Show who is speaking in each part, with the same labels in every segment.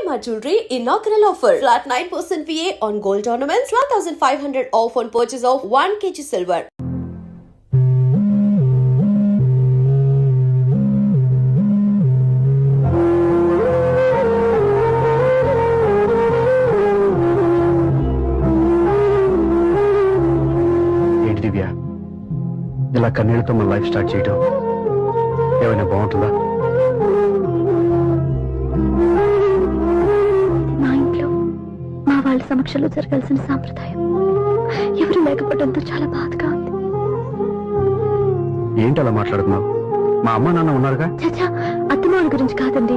Speaker 1: EMR Jewelry inaugural offer. Flat 9% VA on gold ornaments, 12,500 off on purchase of 1 kg silver.
Speaker 2: ఏంటి దివ్య, ఇలా కన్నీళ్లతో మన life start చేయటం ఏమైనా బాగుంటుందా?
Speaker 3: వాళ్ళ సమక్షంలో జరగాల్సిన సాంప్రదాయం ఎవరు లేకపోవడంతో చాలా బాధగా ఉంది.
Speaker 2: ఏంటి అలా మాట్లాడుతున్నావు? మా అమ్మ నాన్న ఉన్నారుగా.
Speaker 3: చచ్చా, అత్తమాల గురించి కాదండి,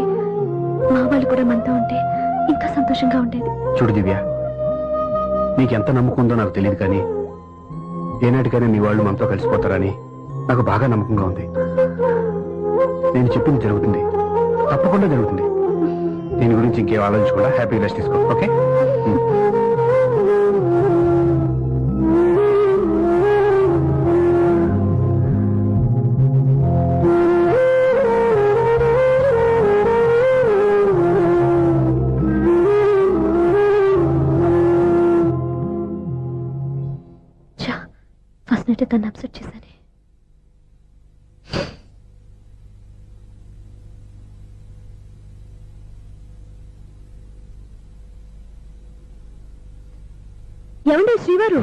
Speaker 3: మా వాళ్ళు కూడా మనతో ఉంటే ఇంకా సంతోషంగా ఉండేది.
Speaker 2: చూడు దివ్య, నీకెంత నమ్మకం ఉందో నాకు తెలియదు, కానీ ఏనాటికైనా మీ వాళ్ళు మనతో కలిసిపోతారని నాకు బాగా నమ్మకంగా ఉంది. నేను చెప్పింది జరుగుతుంది, తప్పకుండా జరుగుతుంది. దీని గురించి ఇంకేం ఆలోచించకుండా హ్యాపీ రెస్ట్ తీసుకో, ఓకే?
Speaker 3: ఫస్ట్ నైట్ తను అప్సెట్ చేశాను. ఏమండి శ్రీవారు,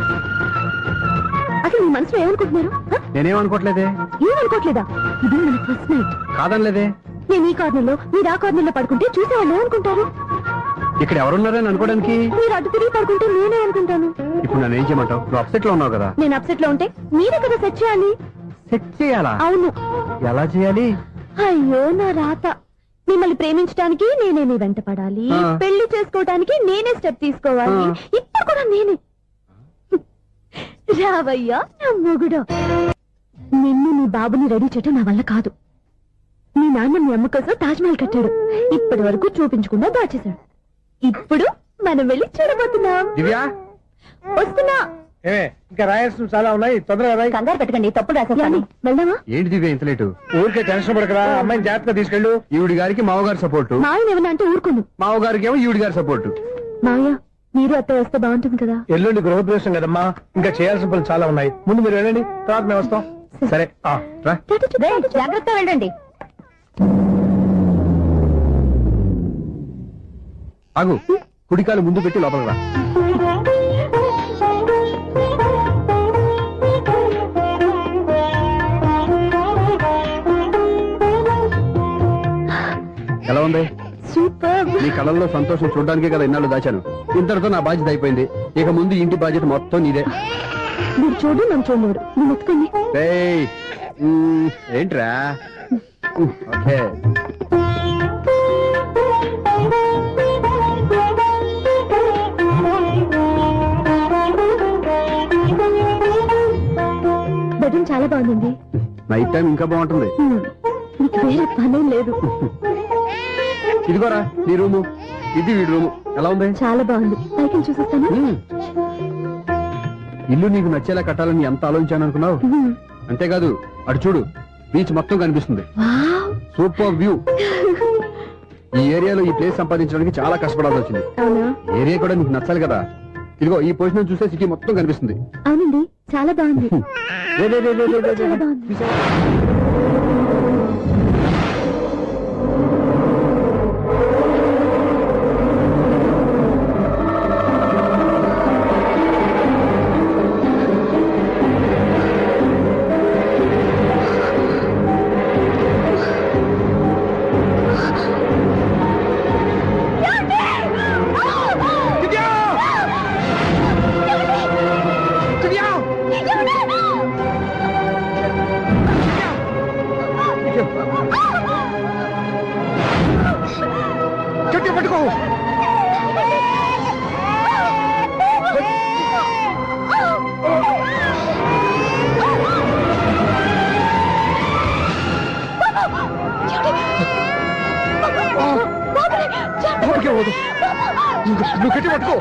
Speaker 3: అసలు మీ మనసులో ఏమనుకుంటున్నారు?
Speaker 2: నేనేమనుకోవట్లేదే.
Speaker 3: ఏమనుకోవట్లేదా? ఇది మన ఫస్ట్ నైట్.
Speaker 2: కాదనలేదే.
Speaker 3: నేను ఈ కార్నర్లో, మీరు ఆ కార్నర్లో పడుకుంటే చూసేవాళ్ళు ఏమనుకుంటారు?
Speaker 2: ఇక్కడ ఎవరున్నారని అనుకోవడానికి.
Speaker 3: మీరు అటు తిరిగి పడుకుంటే నేనే అనుకుంటాను.
Speaker 2: ఇప్పుడు నన్ను ఏం చేయమంటావు? నువ్వు అప్సెట్ లో ఉన్నావు కదా.
Speaker 3: నేను అప్సెట్ లో ఉంటే మీరే కదా సెట్ చేయాలి.
Speaker 2: సెట్ చేయాలా?
Speaker 3: అవును.
Speaker 2: ఎలా చేయాలి?
Speaker 3: అయ్యో నా రాత. మిమ్మల్ని ప్రేమించడానికి నేనే మీ వెంట పడాలి, పెళ్లి చేసుకోవడానికి నేనే స్టెప్ తీసుకోవాలి. ఇప్పుడు కూడా నేనే. రావయ్యా నా మొగుడు. నిన్ను నీ బాబుని రెడీ చేయటం నా వల్ల కాదు. మీ నాన్న మీ అమ్మ కోసం తాజ్మహల్ కట్టాడు, ఇప్పటి వరకు చూపించకుండా దాచేశాడు. ఇప్పుడు మనం వెళ్ళి చూడబోతున్నాం. వస్తున్నా.
Speaker 2: ఇంకా రాయాల్సిన చాలా ఉన్నాయి, తొందరగా రాయి.
Speaker 3: కంగారు పెట్టకండి, తప్పుడు రాసేసాను. వెళ్దామా?
Speaker 2: ఏంటి దివ్య ఇంత లేటు? ఊరికే టెన్షన్ పడకరా, అమ్మాయిని జాగ్రత్తగా తీసుకెళ్ళు. ఈవిడి గారికి మావగారు సపోర్టు.
Speaker 3: మాయన ఏమన్నా అంటే ఊరుకోను.
Speaker 2: మావగారికి ఏమో ఈవిడి గారి సపోర్టు.
Speaker 3: మాయ, మీరు అత్త వస్తే బాగుంటుంది కదా.
Speaker 4: ఎల్లుండి గృహప్రవేశం కదమ్మా, ఇంకా చేయాల్సిన పనులు చాలా ఉన్నాయి. ముందు మీరు వెళ్ళండి, తర్వాత మేము వస్తాం.
Speaker 2: సరే రా.
Speaker 3: జాగ్రత్త వెళ్ళండి.
Speaker 2: ఆగు, కుడికాలు ముందు పెట్టి లోపలికి రా. ఎలా ఉంది?
Speaker 3: సూపర్.
Speaker 2: నీ కళ్ళల్లో సంతోషం చూడడానికే కదా ఇన్నాళ్ళు దాచాను. ఇంతటితో నా బాధ్యత అయిపోయింది. ఇక ముందు ఇంటి బాధ్యత మొత్తం నీదే.
Speaker 3: మీరు చూడు, నన్ను చూడలేడు. నువ్వు ఎత్తుకోండి.
Speaker 2: ఏంట్రా? ఓకే.
Speaker 3: బెడ్రూమ్ చాలా బాగుంది.
Speaker 2: నైట్ టైం ఇంకా బాగుంటుంది.
Speaker 3: నీకు వేరే పని లేదు.
Speaker 2: ఇదిగోరా నీ రూము, ఇది వీడి రూము. ఎలా ఉంది?
Speaker 3: చాలా బాగుంది. పైకి చూసేస్తాను.
Speaker 2: ఇల్లు నీకు నచ్చేలా కట్టాలని ఎంత ఆలోచించాను అనుకున్నావు? అంతేకాదు, అటు చూడు, బీచ్ మొత్తం కనిపిస్తుంది. Super view. ఈ ఏరియాలో ఈ ప్లేస్ సంపాదించడానికి చాలా కష్టపడాల్సి వచ్చింది. ఏరియా కూడా నీకు నచ్చాలి కదా. ఇదిగో ఈ పొజిషన్ చూస్తే సిటీ మొత్తం కనిపిస్తుంది.
Speaker 3: అవునండి, చాలా బాగుంది. చాలా బాగుంది.
Speaker 2: పట్టుకో. నువ్వు కట్టి పట్టుకో.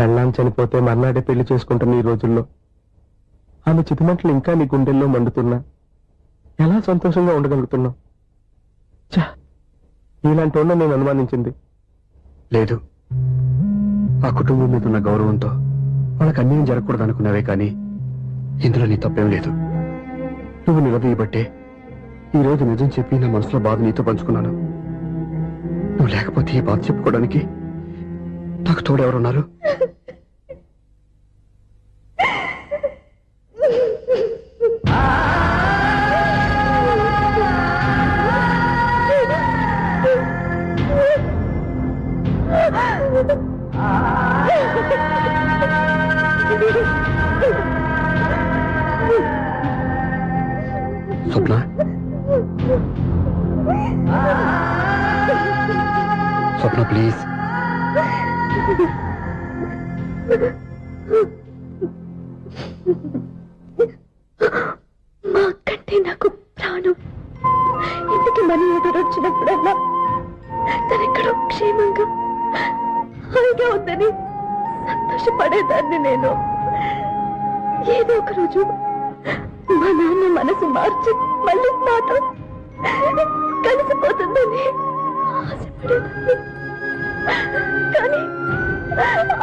Speaker 4: పెళ్ళాం చనిపోతే మర్నాడే పెళ్లి చేసుకుంటున్న ఈ రోజుల్లో ఆమె చితిమంటలు ఇంకా నీ గుండెల్లో మండుతున్నా ఎలా సంతోషంగా ఉండగలుగుతున్నావు? ఛ! ఇలాంటి ఉన్న నేను అనుమానించింది.
Speaker 2: లేదు, ఆ కుటుంబం మీద ఉన్న గౌరవంతో వాళ్ళకి అన్యాయం జరగకూడదు అనుకున్నావే కానీ ఇందులో నీ తప్పేం లేదు. నువ్వు నిలదీయబట్టే ఈ రోజు నిజం చెప్పి నా మనసులో బాధ నీతో పంచుకున్నాను. నువ్వు లేకపోతే ఈ బాధ చెప్పుకోవడానికి నాకు తోడెవరున్నారు? స్వప్న, స్వప్న ప్లీజ్.
Speaker 3: మా అక్కంటే నాకు ప్రాణం. ఇంటికి మనీ ఎదురొచ్చినప్పుడల్లా తనెక్కడో క్షేమంగా హాయిగా ఉందని సంతోషపడేదాన్ని నేను. ఏదో ఒక రోజు మా నాన్న మనసు మార్చి మళ్ళీ నాతో కలిసిపోతుందని ఆశపడేదాన్ని. కానీ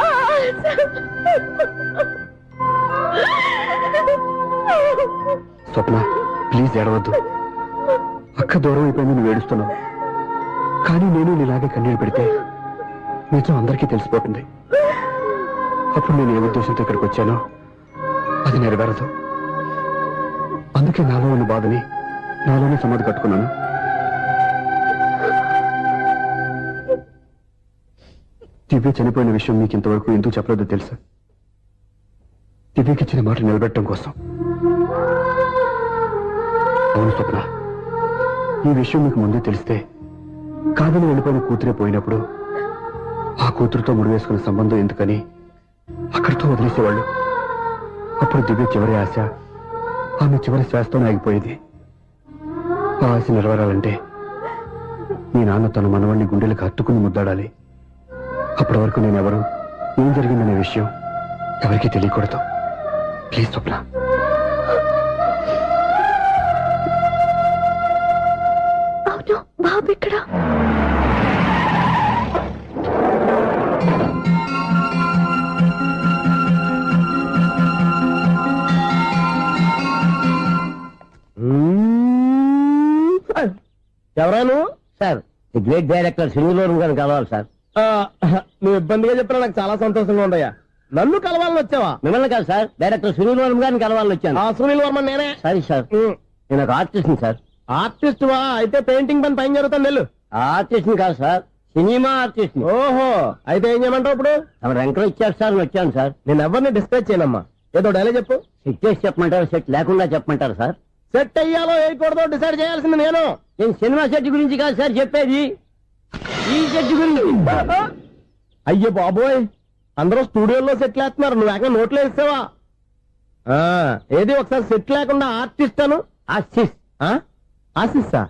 Speaker 3: ఆ ఆశ
Speaker 2: స్వప్న ప్లీజ్ ఏడవద్దు. అక్క దూరం అయిపోయింది, నువ్వు ఏడుస్తున్నావు. కానీ నేను నీలాగే కన్నీళ్ళు పెడితే నిజం అందరికీ తెలిసిపోతుంది. అప్పుడు నేను ఏ ఉద్దేశంతో ఇక్కడికి వచ్చానో అది నెరవేరదు. అందుకే నాలో ఉన్న బాధని నాలోనే సమాధి కట్టుకున్నాను. దివ్య చనిపోయిన విషయం మీకు ఇంతవరకు ఎందుకు చెప్పలేదో తెలుసా? దివ్యకి ఇచ్చిన మాట నిలబెట్టడం కోసం. అవును స్వప్న, ఈ విషయం మీకు ముందే తెలిస్తే కాదని వెళ్ళిపోయిన కూతురే పోయినప్పుడు ఆ కూతురుతో ముడివేసుకున్న సంబంధం ఎందుకని అక్కడితో వదిలేసేవాళ్ళు. అప్పుడు దివ్య చివరి ఆశ ఆమె చివరి శ్వాసతోనే ఆగిపోయేది. ఆ ఆశ నెరవేరాలంటే మీ నాన్న తన మనవణ్ణి గుండెలకు హత్తుకుని ముద్దాడాలి. అప్పటి వరకు నేనెవరు, ఏం జరిగిందనే విషయం ఎవరికీ తెలియకూడదు. ప్లీజ్ స్వప్న.
Speaker 3: అవును, బాబు ఇక్కడ.
Speaker 4: ఎవరాను?
Speaker 5: Sir the great director Srinivasam గారిని కలవాలి సార్.
Speaker 4: నువ్వు ఇబ్బందిగా చెప్పినా నాకు చాలా సంతోషంగా ఉందయ్యా. నన్ను కలవాలని వచ్చావా?
Speaker 5: మిమ్మల్ని కాదు సార్, డైరెక్టర్ శ్రీనివాసం గారిని కలవాలని వచ్చాను.
Speaker 4: ఆ సునీల్ వర్మ నేనే.
Speaker 5: సారీ సార్, నేను ఒక ఆర్టిస్ట్ సార్.
Speaker 4: ఆర్టిస్ట్ వా? అయితే పెయింటింగ్ పైన జరుగుతాను వెళ్ళు.
Speaker 5: ఆర్టిస్ట్ కాదు సార్, సినిమా ఆర్టిస్ట్.
Speaker 4: ఓహో, అయితే ఏం చేయమంటావు ఇప్పుడు?
Speaker 5: తమ ఎంకరేజ్ ఇచ్చారు సార్, వచ్చాను సార్.
Speaker 4: నేను ఎవరిని డిస్కస్ చేయనమ్మా. ఏదో డైలాగ్ చెప్పు.
Speaker 5: సెట్ చేసి చెప్పమంటారు, సెట్ లేకుండా చెప్పమంటారు సార్?
Speaker 4: సెట్ అయ్యాలో వేయకూడదో డిసైడ్ చేయాల్సింది నేను.
Speaker 5: నేను సినిమా సెట్ గురించి కాదు సార్ చెప్పేది, ఈ సెట్ గురించి.
Speaker 4: అయ్యో బాబోయ్, అందరూ స్టూడియోలో సెట్ లేస్తున్నారు, నువ్వు ఏకంగా నోట్లో వేస్తావా? ఏది ఒకసారి సెట్ లేకుండా ఆర్టిస్ట్ అను.
Speaker 5: ఆశిష్.
Speaker 4: ఆశిస్సా?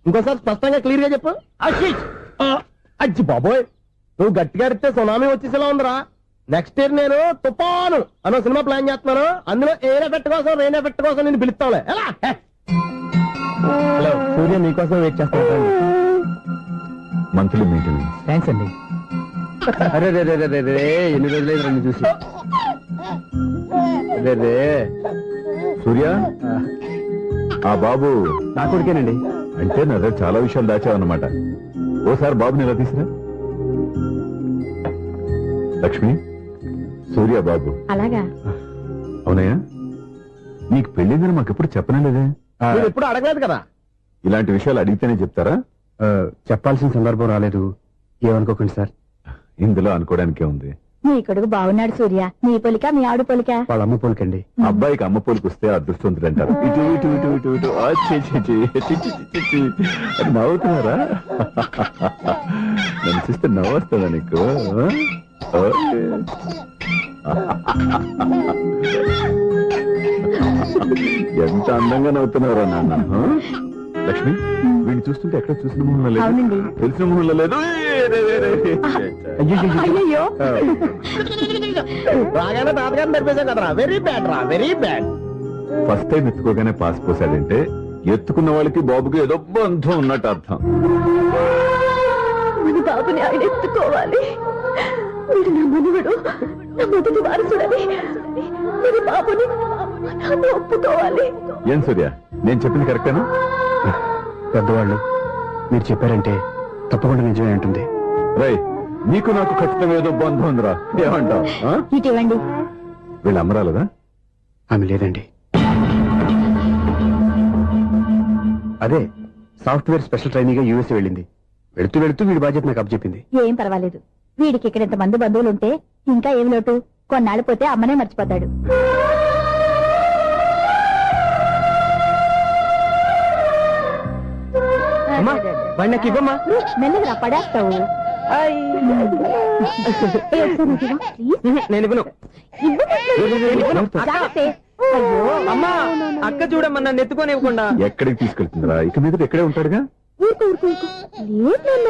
Speaker 4: ఇంకోసారి స్పష్టంగా క్లియర్ గా చెప్పు.
Speaker 5: ఆశిష్.
Speaker 4: అజ్జి బాబోయ్, నువ్వు గట్టిగా అడిగితే సునామీ వచ్చేసేలా ఉందిరా. నెక్స్ట్ ఇయర్ నేను తుఫాను అనో సినిమా ప్లాన్ చేస్తున్నాను. అందులో ఎయిర్ ఎఫెక్ట్ కోసం, రెయిన్ ఎఫెక్ట్ కోసం నేను పిలుస్తావులే. ఎలా? హలో సూర్య, నీకోసం వెయిట్ చేస్తాను.
Speaker 2: Monthly maintenance.
Speaker 4: థ్యాంక్స్ అండి.
Speaker 2: అరే రే రే రే రే, ఎన్ని రోజులైంది రండి చూసి. రే రే
Speaker 6: సూర్య, ఆ బాబు
Speaker 2: నా కొడుకేనండి.
Speaker 6: అంటే నా దగ్గర చాలా విషయాలు దాచావన్నమాట. ఓసారి బాబుని ఎలా తీసురా. లక్ష్మి, సూర్య బాబు.
Speaker 3: అలాగా?
Speaker 6: అవునయ్యా, నీకు పెళ్ళిందని మాకెప్పుడు చెప్పనలేదే.
Speaker 4: మీరు ఎప్పుడు అడగలేదు కదా.
Speaker 6: ఇలాంటి విషయాలు అడిగితేనే చెప్తారా?
Speaker 2: చెప్పాల్సిన సందర్భం రాలేదు, ఏమనుకోకండి సార్.
Speaker 6: ఇందులో అనుకోవడానికే ఉంది.
Speaker 3: నీ కొడుకు బాగున్నాడు సూర్య. నీ పొలిక మీ ఆడు పొలిక.
Speaker 2: వాళ్ళ అమ్మ పోలికండి.
Speaker 6: అబ్బాయికి అమ్మ పోలికి వస్తే అదృష్టవంతుడు అంటారు. ఇటు ఇటు ఇటు ఇటు ఇటు ఆ, ఛీ, ఛీ, ఛీ, ఛీ, ఛీ, ఛీ, ఛీ, ఛీ. అది నవ్వుతున్నారా? నన్ను చూస్తే నవ్వొస్తుందా నీకు? ఆ? ఓకే. ఎంత అందంగా నవ్వుతున్నారా నాన్న? ఆ? లక్ష్మి, వీడిని చూస్తుంటే ఎక్కడ చూసిన మొహంలో లేదు,
Speaker 3: అవునండి.
Speaker 6: తెలిసిన మొహంలో లేదు.
Speaker 3: అయ్యయ్యో.
Speaker 4: రాగానే తాతగారిని నడిపేశాం కదరా. వెరీ బ్యాడ్ రా, వెరీ బ్యాడ్.
Speaker 6: ఫస్ట్ టైం ఎత్తుకోగానే పాస్ పోసాడంటే ఎత్తుకున్న వాళ్ళకి బాబుకి ఏదో బంధం ఉన్నట్టు అర్థం.
Speaker 3: మన బాబుని ఆయన ఎత్తుకోవాలి. వీడు నా మనవడు, నా మొదటి వారసుడని మన బాబుని నాన్న ఒప్పుకోవాలి.
Speaker 6: ఏం సూర్య, నేను చెప్పింది కరెక్టేనా?
Speaker 2: పెద్దవాళ్ళు మీరు చెప్పారంటే తప్పకుండా నిజమే ఉంటుంది.
Speaker 6: రై, నీకు నాకు ఖచ్చితంగా ఏదో బంధం ఉందిరా, ఏమంటావు? ఆ?
Speaker 3: ఇటీవండి.
Speaker 6: వీళ్ళు అమ్మరాలదా?
Speaker 2: ఆమె లేదండి. అదే సాఫ్ట్వేర్ స్పెషల్ ట్రైనింగ్ గా యూఎస్ వెళ్ళింది. వెళుతూ వెళుతూ వీడి బాధ్యత నాకు అప్పచెప్పింది.
Speaker 3: ఏం పర్వాలేదు. వీడికి ఇక్కడ ఇంతమంది బంధువులు ఉంటే ఇంకా ఏమి లోటు. కొన్నాళ్ళు పోతే అమ్మనే మర్చిపోతాడు.
Speaker 4: అమ్మా, వాడిని నాకు ఇవ్వమ్మా.
Speaker 3: మెల్లగా పడేస్తావు.
Speaker 4: నేను ఇవ్వను.
Speaker 3: అయ్యో
Speaker 4: అమ్మా, అక్క చూడమ్మా, నన్ను ఎత్తుకొని ఇవ్వకుండా.
Speaker 6: ఎక్కడికి తీసుకెళ్తుందిరా? ఇక మీద ఎక్కడే ఉంటాడుగా.
Speaker 3: ఊరుకో ఊరుకో ఊరుకో. లేదు నాన్న.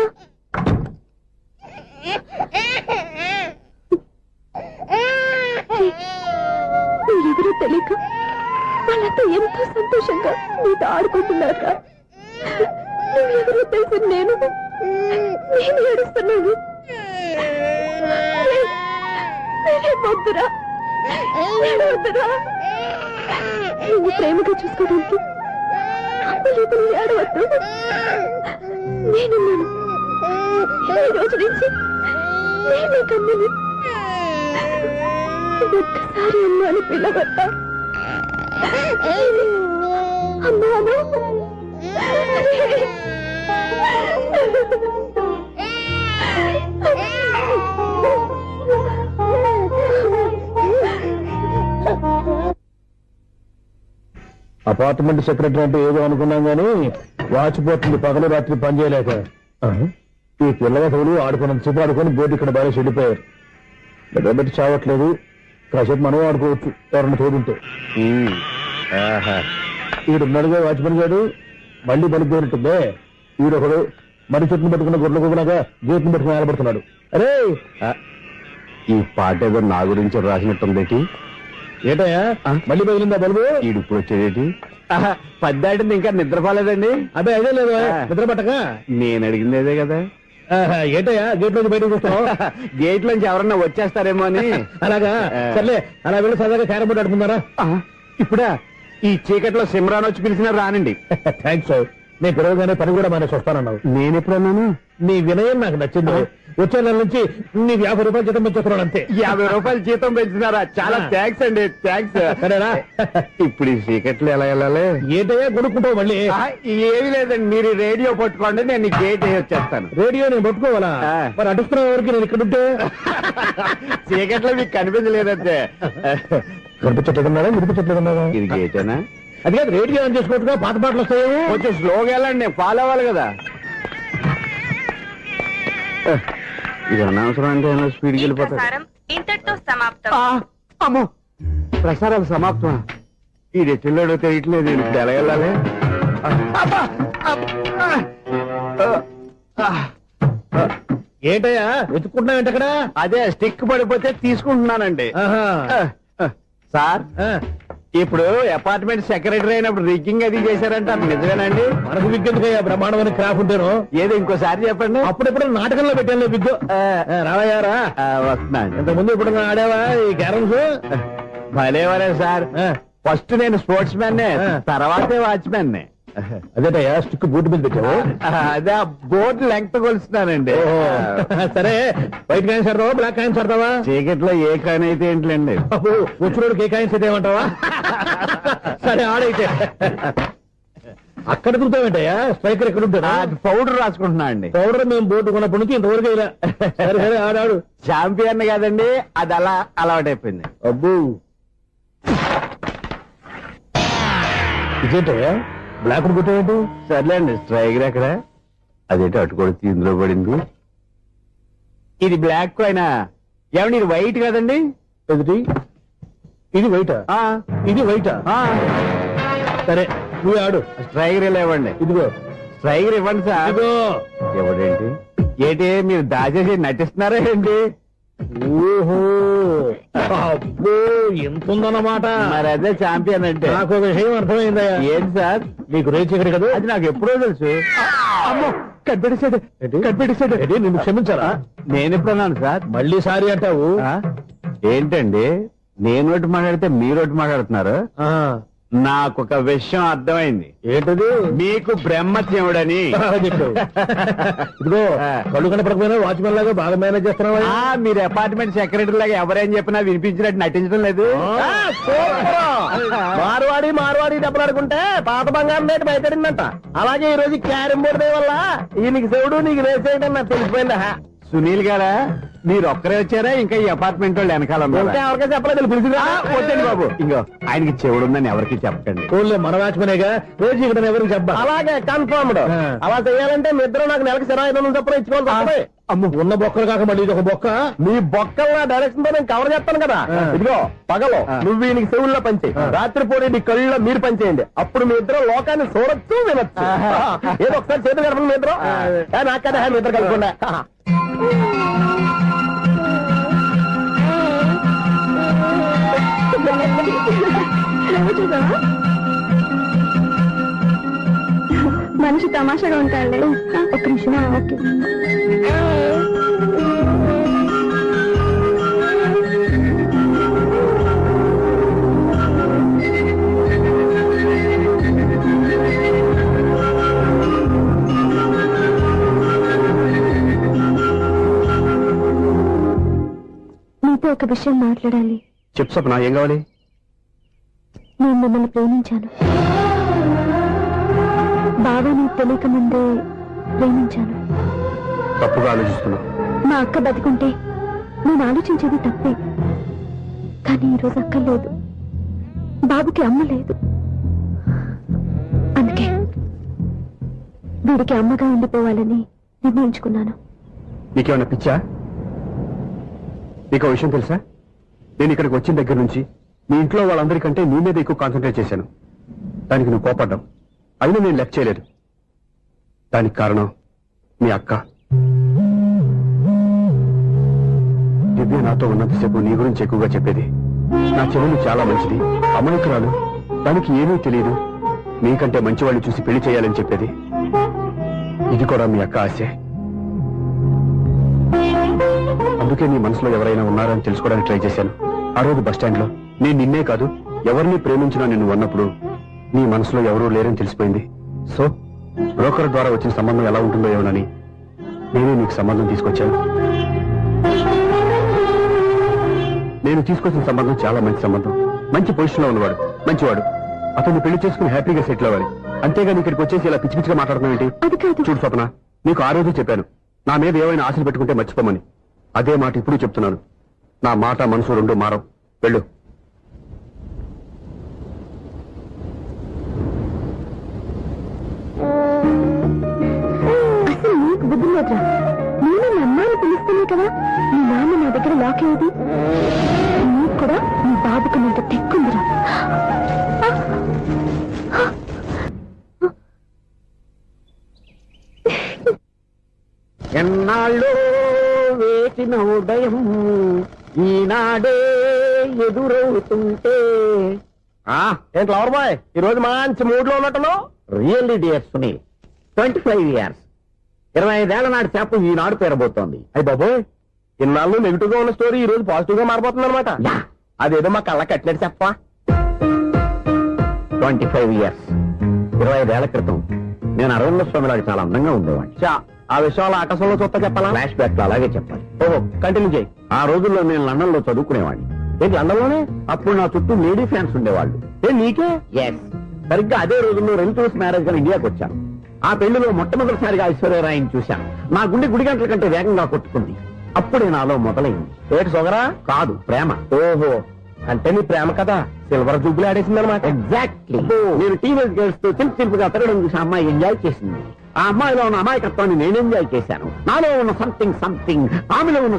Speaker 3: మీరెవరో తెలియక వాళ్ళంతా ఎంతో సంతోషంగా మీతో ఆడుకుంటున్నారా? నువ్వెవరో తెలిసి నేను ఏడుస్తున్నాను. వద్దురా, వద్దురా. నువ్వు ప్రేమగా చూసుకోవడానికి అమ్మలేదని ఏడవద్దు. నేనున్నాను. ఈ రోజు నుంచి నేనే కమ్మని. ఒక్కసారి అమ్మాని పిల్లవద్దా? అమ్మాను.
Speaker 4: అపార్ట్మెంట్ సెక్రటరీ అంటే ఏదో అనుకున్నాం గానీ వాచిపోతుంది పగలు రాత్రి పని చేయలేక. ఈ పిల్లగతులు ఆడుకున్నంత సేపు ఆడుకొని బోర్డు ఇక్కడ బాగా చెడిపోయారు. నిద్రబెట్టి చావట్లేదు. కాసేపు మనం ఆడుకోవచ్చు ఎవరన్నా తోడుంటే. ఈడున్నాడుగా వాచ్మెన్ గారు, మళ్ళీ బలికి పోయినట్టుందే. ఈడొకడు మరి చెట్టును పెట్టుకున్న గొడ్ల కుక్కలాగా గేట్ను పెట్టుకుని ఆడబడుతున్నాడు. అరే,
Speaker 2: ఈ పాట ఏదో నా గురించి రాసినట్టుంది.
Speaker 4: ఏటయ్యా మళ్ళీ పగిలిందా బల్బు?
Speaker 2: ఈడు ఇప్పుడు వచ్చేదేటి? పద్దాటింది ఇంకా నిద్రపోలేదండి.
Speaker 4: అదే అదే లేదు నిద్ర పట్టక.
Speaker 2: నేను అడిగింది అదే కదా.
Speaker 4: ఏటయ్యా గేట్ నుంచి బయటకు చూస్తావు?
Speaker 2: గేట్ లోంచి ఎవరన్నా వచ్చేస్తారేమో అని.
Speaker 4: అలాగా, సర్లే అలా వెళ్ళి సరదాగా క్యారం బోర్డు ఆడుకుందారా?
Speaker 2: ఇప్పుడా? ఈ చీకట్లో సిమ్రాన్ వచ్చి పిలిచినా రానండి.
Speaker 4: థ్యాంక్స్. నేను పిలవగానే పని కూడా మానేసి వస్తానన్నావు.
Speaker 2: నేను ఎప్పుడన్నాను?
Speaker 4: నీ వినయం నాకు నచ్చింది. వచ్చే నెల నుంచి నీ 50 రూపాయలు జీతం పెంచుతున్నాను అంతే.
Speaker 2: 50 రూపాయలు జీతం పెంచినారా? చాలా థ్యాంక్స్ అండి, థ్యాంక్స్.
Speaker 4: సరేనా?
Speaker 2: ఇప్పుడు ఈ చీకట్లో ఎలా వెళ్ళాలి?
Speaker 4: ఏంటయ్యా కొనుక్కుంటావు మళ్ళీ?
Speaker 2: ఏమీ లేదండి, మీరు రేడియో పట్టుకోండి, నేను గేట్ వచ్చేస్తాను.
Speaker 4: రేడియో నేను పట్టుకోవాలా? మరి అడుస్తున్న వరకు నేను ఇక్కడ ఉంటే
Speaker 2: చీకట్లో మీకు కనిపించలేదంటే.
Speaker 4: కనిపించట్లేదన్నారా వినిపించట్లేదన్నారా?
Speaker 2: ఇది గేటేనా?
Speaker 4: అది కాదు, రేడియో ఆన్ చేసుకోవచ్చుగా, పాత పాటలు వస్తాయి.
Speaker 2: కొంచెం స్లోగా వెళ్ళండి, నేను ఫాలో అవ్వాలి కదా. ఇది అనవసరం అంటే స్పీడ్కి వెళ్ళిపోతాడు.
Speaker 7: ఇంతటితో సమాప్తం.
Speaker 2: అమ్మో, ప్రసారాలు సమాప్తం. ఈ రెట్టిల్లోడో తెలియట్లేదు, ఇప్పుడు ఎలా వెళ్ళాలి?
Speaker 4: ఏంటయ్యా వెతుక్కుంటున్నావు ఏంటి అక్కడ?
Speaker 2: అదే స్టిక్ పడిపోతే తీసుకుంటున్నానండి. సార్, ఇప్పుడు అపార్ట్మెంట్ సెక్రటరీ అయినప్పుడు రిగ్గింగ్ అది చేశారంటే అది నిజమేనండి?
Speaker 4: మనకు విగ్గెందుకయ్యా బ్రహ్మాండమైన క్రాఫ్ ఉంటాను.
Speaker 2: ఏదో ఇంకోసారి చెప్పండి.
Speaker 4: అప్పుడెప్పుడు నాటకంలో పెట్టాను విగ్గు. రావయ్యారా?
Speaker 2: వస్తున్నాను.
Speaker 4: ఇంతకుముందు ఇప్పుడు ఆడావా ఈ క్యారమ్స్?
Speaker 2: భలేవరే సార్. ఫస్ట్ నేను స్పోర్ట్స్ మ్యాన్, తర్వాతే వాచ్మెన్.
Speaker 4: అదేటయ్యా స్టిక్ బూట్ మీద పెట్టావు?
Speaker 2: అదే బోర్డు లెంగ్త్ కొలుస్తున్నానండి.
Speaker 4: సరే, వైట్ కాయిన్స్ ఆడతావా బ్లాక్ కాయిన్స్ ఆడతావా?
Speaker 2: చీకట్లో ఏ కాయిన్ అయితే ఏంటండి?
Speaker 4: వచ్చినోడికి ఏ కాయిన్స్ అయితే ఏమంటావా? సరే ఆడైతే.
Speaker 5: అక్కడ దిగుతావేంటయ్యా స్ట్రైకర్ ఎక్కడ ఉంటాడా
Speaker 6: పౌడర్ రాసుకుంటున్నా అండి.
Speaker 5: పౌడర్ మేము బోర్డు కొన్నప్పటి నుంచి ఇంతవరకు ఇలా సరే సరే ఆడాడు
Speaker 6: ఛాంపియన్ కాదండి, అది అలా అలవాటైపోయింది.
Speaker 5: అబ్బు ఇదేంటయ్యా బ్లాక్ కొట్టావేంటి
Speaker 6: సర్లేండి, స్ట్రైకర్ ఎక్కడ? అదేంటి అటు కొడితే ఇందులో పడింది. ఇది బ్లాక్ అయినా ఏమండి, ఇది వైట్ కదండి?
Speaker 5: ఎదుటి ఇది వైటా
Speaker 6: ఆ,
Speaker 5: ఇది వైటా
Speaker 6: ఆ.
Speaker 5: సరే నువ్వు ఆడు
Speaker 6: స్ట్రైకర్ ఇలా ఇవ్వండి.
Speaker 5: ఇదిగో
Speaker 6: స్ట్రైకర్ ఇవ్వండి సార్.
Speaker 5: ఇదిగో
Speaker 6: ఎవడేంటి ఏంటి మీరు దాచేసి నటిస్తున్నారా ఏంటి?
Speaker 5: ఓహో అబ్బో ఎంత ఉందన్నమాట
Speaker 6: మరి అదే ఛాంపియన్ అంటే.
Speaker 5: నాకు ఒక విషయం అర్థమైందయ్యా
Speaker 6: ఏంటి సార్?
Speaker 5: నీకు రేచి ఇక్కడ కదా
Speaker 6: అది నాకు ఎప్పుడో తెలుసు.
Speaker 5: అమ్మో కనిపెట్టేసాడు కనిపెట్టేసాడు నిన్ను క్షమించాలా
Speaker 6: నేను ఎప్పుడన్నాను సార్?
Speaker 5: మళ్ళీ సారీ అంటావు
Speaker 6: ఆ? ఏంటండి నేను ఒకటి మాట్లాడితే మీరు ఒకటి మాట్లాడుతున్నారు.
Speaker 5: ఆ,
Speaker 6: నాకు ఒక విషయం అర్థమైంది.
Speaker 5: ఏంటది
Speaker 6: మీకు బ్రహ్మత్యముడని.
Speaker 5: బాగా చెప్పావు. ఇదిగో కళ్ళు కనపడకపోయినా వాచ్మెన్ లాగా బాగా మేనేజ్ చేస్తున్నావా
Speaker 6: ఆ, మీరు అపార్ట్మెంట్ సెక్రటరీ లాగా ఎవరేం చెప్పినా వినిపించినట్టు నటించడం లేదు.
Speaker 5: మార్వాడి మార్వాడి దెబ్బలాడుకుంటే పాత బంగారం రేటు బయటడిందంట. అలాగే ఈ రోజు క్యారం బోర్డు వల్ల ఈయనకి శివుడు నీకు రేసేయడం నాకు తెలిసిపోయిందా.
Speaker 6: సునీల్ గారా, మీరు ఒక్కరే వచ్చారా ఇంకా ఈ అపార్ట్మెంట్ వాళ్ళు వెనకాల ఉన్నారా?
Speaker 5: ఇంకా ఎవరికీ చెప్పలేదు పిలిచిరా
Speaker 6: వద్దండి బాబు, ఇంకో ఆయనకి చెవుడుందని ఎవరికి చెప్పకండి.
Speaker 5: ఓన్లీ మన వాచ్మనేగా రోజు ఇక్కడ ఎవరికి చెప్పా. అలాగే కన్ఫర్మ్డ్. అలా చేయాలంటే మీ ఇద్దరు నాకు నెలకు సిరా 500 చొప్పున ఇచ్చుకోవాలి. అమ్మ ఉన్న బొక్కలు కాక మళ్ళీ ఇది ఒక బొక్క. మీ బొక్కల డైరెక్షన్ తో నేను కవర్ చేస్తాను కదా. ఇదిగో పగలో నువ్వు ఈయనకి చెవుల్లో పంచే, రాత్రిపూట నీ కళ్ళలో మీరు పంచేయండి. అప్పుడు మీ ఇద్దరు లోకాన్ని చూడొచ్చు వినొచ్చు. ఏదో ఒకసారి చేతులు కలపండి మీ ఇద్దరు. నాకు కదా మీ ఇద్దరు కలపకుండా.
Speaker 3: మనిషి తమాషాగా ఉంటాడు. ఒక నిమిషం ఓకే. మీతో ఒక విషయం మాట్లాడాలి.
Speaker 2: చెప్పు సపన, ఏం కావాలి?
Speaker 3: నేను మిమ్మల్ని ప్రేమించాను. బాగా నీకు తెలియక ముందే ప్రేమించాను.
Speaker 2: తప్పుగా ఆలోచిస్తున్నా.
Speaker 3: మా అక్క బతికుంటే నేను ఆలోచించేది తప్పే. కానీ ఈరోజు అక్క లేదు, బాబుకి అమ్మ లేదు. అందుకే వీడికి అమ్మగా ఉండిపోవాలని నిర్ణయించుకున్నాను.
Speaker 2: నీకేమన్నా పిచ్చా? నీకు విషయం తెలుసా? నేను ఇక్కడికి వచ్చిన దగ్గర నుంచి మీ ఇంట్లో వాళ్ళందరికంటే నీ మీద ఎక్కువ కాన్సన్ట్రేట్ చేశాను. దానికి నువ్వు కోపడ్డావు, అయినా నేను లెఫ్ట్ చేయలేదు. దానికి కారణం మీ అక్క. దివ్య నాతో ఉన్నంతసేపు నీ గురించి ఎక్కువగా చెప్పేది. నా చెల్లెలు చాలా మంచిది, అమాయకురాలు, దానికి ఏమీ తెలియదు, నీకంటే మంచివాళ్ళు చూసి పెళ్లి చేయాలని చెప్పేది. ఇది కూడా మీ అక్క ఆశే. అందుకే నీ మనసులో ఎవరైనా ఉన్నారని తెలుసుకోవడానికి ట్రై చేశాను. ఆ రోజు బస్టాండ్ లో నేను నిన్నే కాదు ఎవరిని ప్రేమించినా నిన్ను అన్నప్పుడు నీ మనసులో ఎవరూ లేరని తెలిసిపోయింది. సో బ్రోకర్ ద్వారా వచ్చిన సంబంధం ఎలా ఉంటుందో ఏమోనని నేనే నీకు సంబంధం తీసుకొచ్చాను. నేను తీసుకొచ్చిన సంబంధం చాలా మంచి సంబంధం. మంచి పొజిషన్ లో ఉన్నవాడు, మంచివాడు. అతన్ని పెళ్లి చేసుకుని హ్యాపీగా సెటిల్ అవ్వాలి. అంతేగాని ఇక్కడికి వచ్చేసి ఇలా పిచ్చి పిచ్చిగా మాట్లాడడం ఏంటి? చూడు స్వప్న, నీకు ఆ రోజు చెప్పాను నా మీద ఏమైనా ఆశలు పెట్టుకుంటే మర్చిపోమని. అదే మాట ఇప్పుడు చెప్తున్నాను. నా మాట మనసు రెండు మారవు. వెళ్ళు.
Speaker 3: అసలు నీకు బుద్ధి లేదురా. నేను మీ అమ్మాయిని పిలుస్తానే కదా మీ నాన్న నా దగ్గర లాక్ అయ్యేది. నీకు కూడా మీ బాబుకు నాకు తెక్కుందిరా.
Speaker 5: ఎన్నాళ్ళు వేసిన ఉదయం ఈనాడే ఎదురవుతుంటే. ఏంటి లవర్ బాయ్, ఈ రోజు మంచి మూడ్ లో ఉన్నట్టును. రియల్లీ డియర్ సునీల్, 25 years 25 ఏళ్ల నాటి చేప ఈనాడు పేరబోతోంది. అయ్యి బాబోయ్, ఇన్నాళ్ళు నెగిటివ్ గా ఉన్న స్టోరీ ఈ రోజు పాజిటివ్ గా మారిపోతుంది అనమాట. అదేదో మా కళ్ళ కట్టినట్టు చెప్పా. 25 years 25 ఏళ్ల క్రితం నేను అరవింద స్వామిలాగా చాలా అందంగా ఉండేవాడిని. ఆ విషయాలు ఆకాశంలో చూస్తా చెప్పాలా? ఫ్లాష్ బ్యాక్ లో అలాగే చెప్పాలి. ఓహో, కంటిన్యూ చేయి. ఆ రోజుల్లో నేను లండన్ లో చదువుకునేవాడిని. ఏంటి లండన్ లోనే? అప్పుడు నా చుట్టూ లేడీ ఫ్యాన్స్ ఉండేవాళ్ళు. ఏ నీకే? ఎస్, సరిగ్గా అదే రోజుల్లో రిలేటివ్స్ మ్యారేజ్ గా ఇండియాకి వచ్చాను. ఆ పెళ్లిలో మొట్టమొదటిసారిగా ఐశ్వర్యరాయని చూశాను. నా గుండె గుడి గంటల కంటే వేగంగా కొట్టుకుంది. అప్పుడే నాలో మొదలైంది. ఏటి సొగరా? కాదు, ప్రేమ. ఓహో, అంటే నీ ప్రేమ కదా సిల్వర్ జూబులు ఆడేసిందనమాట. ఎగ్జాక్ట్లీ. నేను టీనేజ్ గర్ల్స్ తో చిలుపుగా తిరగడం చూసి అమ్మాయి ఎంజాయ్ చేసింది. ఆ అమ్మాయిలో ఉన్న అమాయకత్వాన్ని నేను ఎంజాయ్ చేశాను. నాలో ఉన్న సంథింగ్ ఆమెలో ఉన్న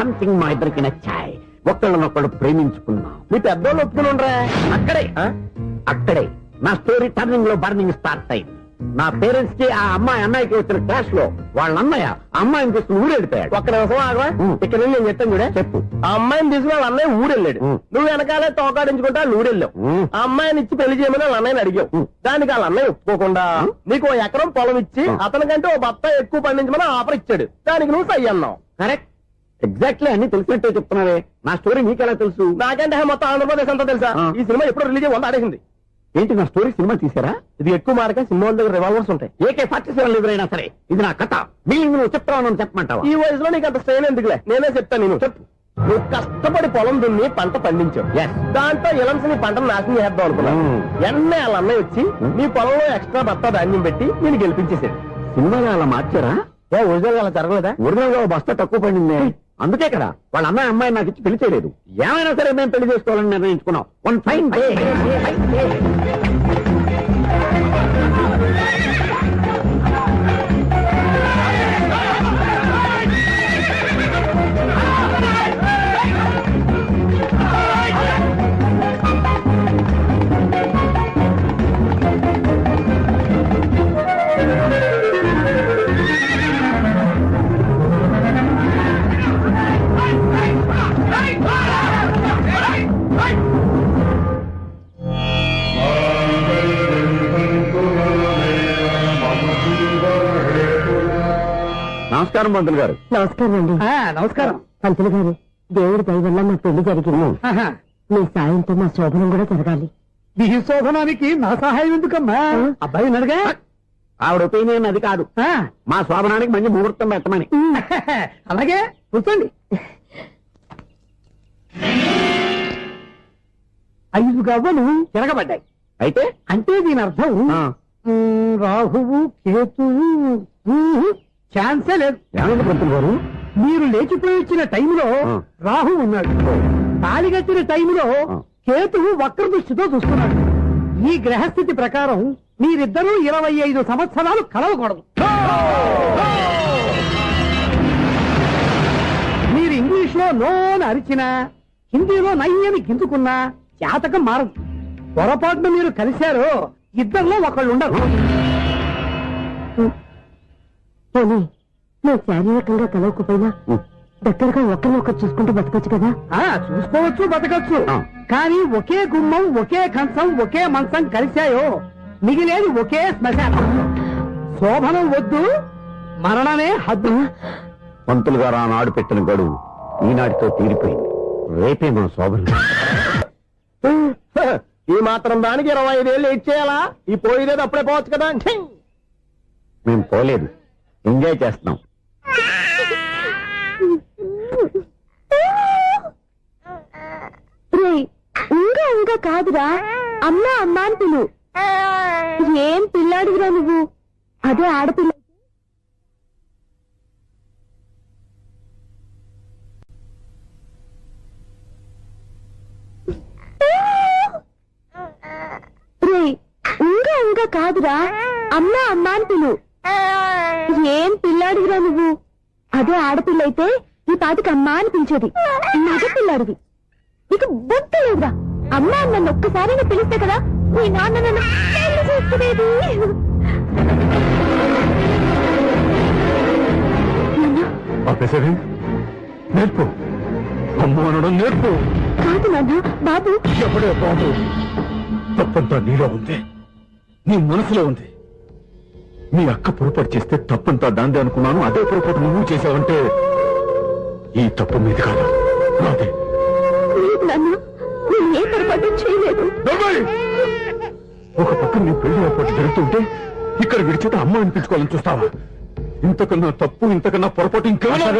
Speaker 5: సంథింగ్ మా ఇద్దరికి నచ్చాయి. ఒక్కళ్ళనొక్కడు ప్రేమించుకున్నాం. మీ పెద్దోళ్ళు ఒప్పుకుని ఉండరా? అక్కడే నా స్టోరీ టర్నింగ్ లో బర్నింగ్ స్టార్ట్ అయింది. నా పేరెంట్స్ కి ఆ అమ్మాయి అన్నయ్యకి వచ్చిన క్లాష్ లో వాళ్ళ అన్నయ్య ఆ అమ్మాయిని తీసుకుని ఊరెళ్ళిపోయాడు. ఒక్క నిమిషం ఆగవా? ఇక్కడ నేను చెప్తాను కూడా చెప్పు. ఆ అమ్మాయిని తీసుకుని వాళ్ళ అన్నయ్య ఊరెళ్ళాడు. నువ్వు వెనకాలే తోకాడించుకుంటా ఊరెళ్ళావు. ఆ అమ్మాయిని ఇచ్చి పెళ్లి చేయమని వాళ్ళ అన్నయ్యని అడిగావు. దానికి వాళ్ళ అన్నయ్య ఒప్పుకోకుండా నీకు 1 ఎకరం పొలం ఇచ్చి అతనికంటే ఓ బత్తాయి ఎక్కువ పండించమని ఆఫర్ ఇచ్చాడు. దానికి నువ్వు సై అన్నావు. కరెక్ట్, ఎగ్జాక్ట్లీ అన్ని తెలిసినట్టే చెప్తున్నావే. నా స్టోరీ నీకెలా తెలుసు? నాకంటే మొత్తం ఆంధ్రప్రదేశ్ అంతా తెలుసా? ఈ సినిమా ఎప్పుడు రిలీజ్ అయ్యి 100 ఆడేసింది. ఏంటి, నా స్టోరీ సినిమా తీసారా? ఇది ఎక్కువ మార్క సినిమా దగ్గర రివాల్వర్స్ ఉంటాయి. AK-47 ఎదురైనా సరే ఇది నా కథ. బిల్లింగ్ నువ్వు చెప్తావు చెప్పమంటావా? ఈ వయసులో నీకు అంత స్ట్రెయిన్ ఎందుకులే, నేనే చెప్తాను. నేను చెప్పు. నువ్వు కష్టపడి పొలం దున్ని పంట పండించావు. దాంతో ఇలమ్స్ నీ పంటను నాశనం చేద్దాం అనుకున్నావు. ఎన్నే వాళ్ళ అన్నయ్య వచ్చి నీ పొలంలో ఎక్స్ట్రా బత్తా ధాన్యం పెట్టి నేను గెలిపించేసాడు. సినిమాలో అలా మార్చారా? ఒరిజినల్ అలా జరగలేదా? ఒరిజినల్ గా బస్తా తక్కువ పండింది. అందుకే కదా వాళ్ళ అమ్మాయి అమ్మాయి నాకు ఇచ్చి పెళ్లి చేయలేదు. ఏమైనా సరే మేము పెళ్లి చేసుకోవాలని నిర్ణయించుకున్నాం. One fine day. నమస్కారం పంతులు గారు.
Speaker 3: నమస్కారం అండి.
Speaker 5: నమస్కారం
Speaker 3: పంతులు గారు, దేవుడి దయ వల్ల మా పెళ్లి జరిగింది. మీ సాయంతో మా శోభనం కూడా జరగాలి.
Speaker 5: ఈ శోభనానికి నా సహాయం ఎందుకమ్మా? అబ్బాయి అడగా ఆవిడ ఒపీనియన్ అది కాదు. మా శోభనానికి మంచి ముహూర్తం పెట్టమని. అలాగే కూర్చోండి. 5 గవ్వలు తిరగబడ్డాయి. అయితే అంటే దీని అర్థం రాహువు కేతువు ఛాన్సే లేదు. ఏమైంది పంతులు గారు? మీరు లేచిపోయి వచ్చిన టైంలో రాహు ఉన్నాడు. తాళిగట్టిన టైంలో కేతువు వక్ర దృష్టితో చూస్తున్నాడు. ఈ గ్రహస్థితి ప్రకారం మీరిద్దరూ 25 సంవత్సరాలు కలవకూడదు. మీరు ఇంగ్లీష్ లో నోని అరిచినా, హిందీలో నయ్యని గింజుకున్నా జాతకం మారదు. పొరపాటున మీరు కలిశారో ఇద్దరిలో ఒకళ్ళు ఉండరు.
Speaker 3: పోనీ నువ్వు శారీరకంగా కలవకపోయినా దగ్గరగా ఒకరినొకరు చూసుకుంటూ బతకొచ్చు కదా?
Speaker 5: చూసుకోవచ్చు, బతకచ్చు. కానీ ఒకే గుమ్మం, ఒకే కంచం, ఒకే మంచం కలిశాయో మిగిలేది ఒకే శ్మశానం. శోభనం వద్దు, మరణమే హద్దు. పంతులు గారు ఆనాడు పెట్టిన గడువు ఈనాటితో తీరిపోయింది. రేపే మన శోభనం. ఈ మాత్రం దానికి 25 ఏళ్ళు ఇచ్చేయాలా? ఈ పోయేదేది అప్పుడే పోవచ్చు కదా. మేము పోలేదు, ఎంజాయ్ చేస్తున్నాం.
Speaker 3: ఇంకా కాదురా, అమ్మా అమ్మా అని పిలు. ఏం పిల్లాడివిరా నువ్వు? అదే ఆడపిల్ల. ఇంకా కాదురా, అమ్మా అమ్మా అని పిలు. ఏం పిల్లాడివిరా నువ్వు? అదే ఆడపిల్ల అయితే ఈ పాటికి అమ్మా అని పిలిచేది. మగ పిల్లాడివి, నీకు బుద్ధి లేదురా. అమ్మా నన్ను ఒక్కసారి పిలిస్తే కదా మీ నాన్న నన్ను పెళ్లి చేసుకునేది.
Speaker 2: నేర్పు, అమ్మ అనడం నేర్పు.
Speaker 3: కాదు నాన్న, బాబు.
Speaker 2: ఎప్పుడే బాబు, తప్పంతా నీలో ఉంది, నీ మనసులో ఉంది. మీ అక్క పొరపాటు చేస్తే తప్పంతా దాందే అనుకున్నాను. అదే పొరపాటు నువ్వు చేసావంటే ఈ తప్పు మీది కాదు, నాదే.
Speaker 3: నాన్న, నేను ఏ పొరపాటు చేయలేదు.
Speaker 2: ఒక పక్క నీ పెళ్లి ఏర్పాటు జరుగుతుంటే ఇక్కడ విడిచేత అమ్మ అనిపించుకోవాలని చూస్తావా? ఇంతకన్నా తప్పు, ఇంతకన్నా పొరపాటు ఇంకేమన్నా?